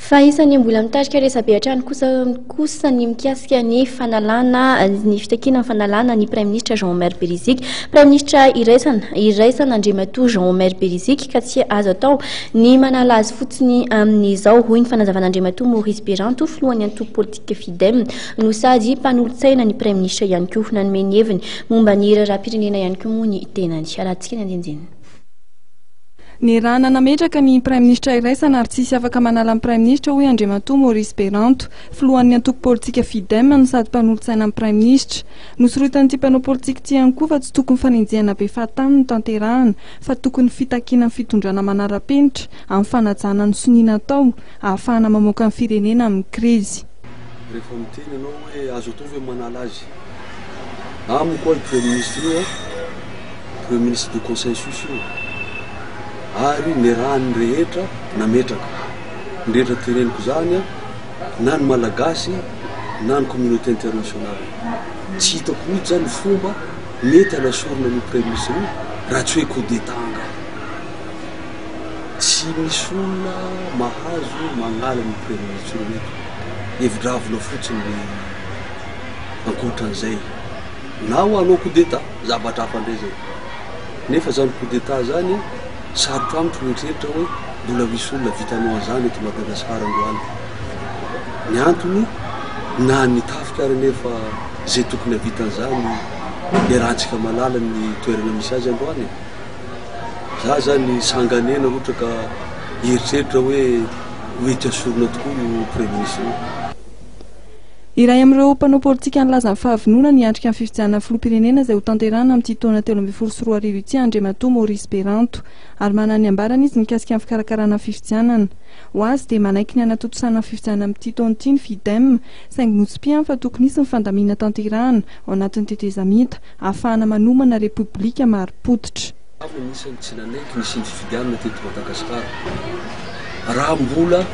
Fa isan'ny mbola mitarika resabe hatrany kosa ny mikasika ny fanalana ny fitakina ny fanalana ny Prime Ministre Jean-Omer Beriziky. Prime Ministre iraisana Andriamatoa Jean-Omer Beriziky ka tsy azo atao ny manala azy fotsiny amin'izao hoy ny fanazavan'Andriamatoa Maurice Beranto filohan'ny antoko politika FIDEM no sady mpanolotsaina ny Prime Ministre ihany koa nanome ny heviny momba ny raharaham-pirenena ihany koa moa ny tenany. Arahantsika ny andianjeny. Ny raha nanametraka ny Prime Ministre iraisana ary tsisy afaka manala ny Prime Ministre hoy Andriamatoa Maurice Beranto filohan'ny antoko politika FIDEM no sady mpanolotsaina amin'ny Prime Ministre. Nosorotan'ity mpanao politika ity ihany koa fa tsy tokony fanenjehana be fahatany no tanterahana fa tokony fitakiana amin'ny fitondrana manara-penitra amin'ny fanajana ny soniana atao ahafahana mamoaka ny firenena amin'ny krizy. Rehefa miteny ianao hoe azo atao ve manala azy amiko koa Premier Ministre io Premier Ministre de consensus io ary ny rahany rehetra nametraka ny rehetra teneniko zany na ny malagasy na ny communauté internationale tsy hitako mihitsy zany fomba mety anasorona ny Premier Ministre io raha tsy hoe coup d'état anga tsy misy olona mahazo magnala ny Premier Ministre eto evidravona fotsiny ankoatran'izay na ho anao coup d'état zavatra hafa ndray zay nefa zany coup d'état zany sarotra amiko rehetrarehetra hoe mbola misy olona vitanao an'izany eto Madagasikara androany. Ny antony na nitafika ary nefa zay tokony havitan'izany iarahantsika malala ny toerana misy azy androany. Za zany sanganena ohatra ka eritreritra hoe mety asorona tokoa io Premier Ministre io. Iray amin'ireo mpanao politika nilaza ny fahavinoana niatrika ny fifidianana filoham-pirenena izay ho tanterahana amin'ity taona 2024 ity Andriamatoa Maurice Beranto ary manana ny ambarana izy mikasika ny fikarakarana fifidianana. Ho azy dia manaiky ny anatotosana ny fifidianana amin'ity taona ity ny FIDEM saingy notsipihany fa tokony hisy ny fandamina tanterahana ao anatin'ny tetezamita ahafahana manomana repoblika mari-potitra. Nisany tsy nanaiky nisy ny fifidianana teto Madagasikara raha mbola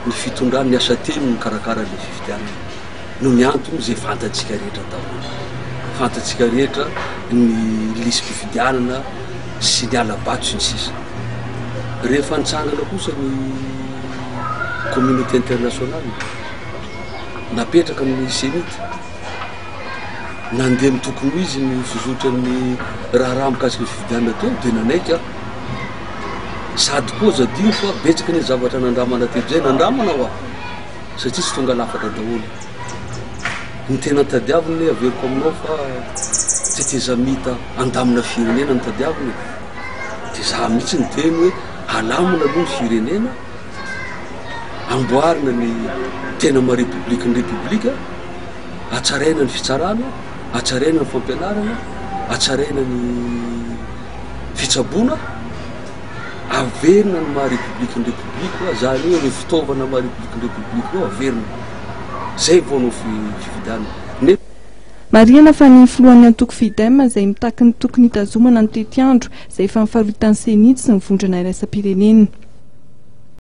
ny fitondrany ny asa teny ny karakara ny fifidianana no ny antony zay fantatsika rehetra daholo fantatsika rehetra ny lisam-pifidianana sy ny alabatso ny sisa. Rehefa nitsangana kosa ny communauté internationale napetraka amin'ny senita nandeha mitokony ho izy ny fizotra-ny raha mikasika ny fifidianana teo dia nanaiky sady koa zadino fa betsaka ny zavatra nandramana telo zay nandramana ho satria tsy tonga lafatra daholo. Ny tena tadiaviny averiko aminao fa tetezamita andamina firenena ny tadiaviny dia za mihitsy ny teny hoe halamina aloha ny firenena amboarina ny tena marepublika ny republika atsaraina ny fitsarana atsaraina ny fampianarana atsaraina ny fitsabona averina ny maharepublika ny republika zany hoe fitaovana maharepublika ny republika io averina zay vao no fifidianana. Marihana fa ny filohan'ny antoko FIDEM izay mitaky ny tokony hitazomana ny tetiandro izay efa mifarotan'ny senity sy ny vondrona iraisam-pirenena.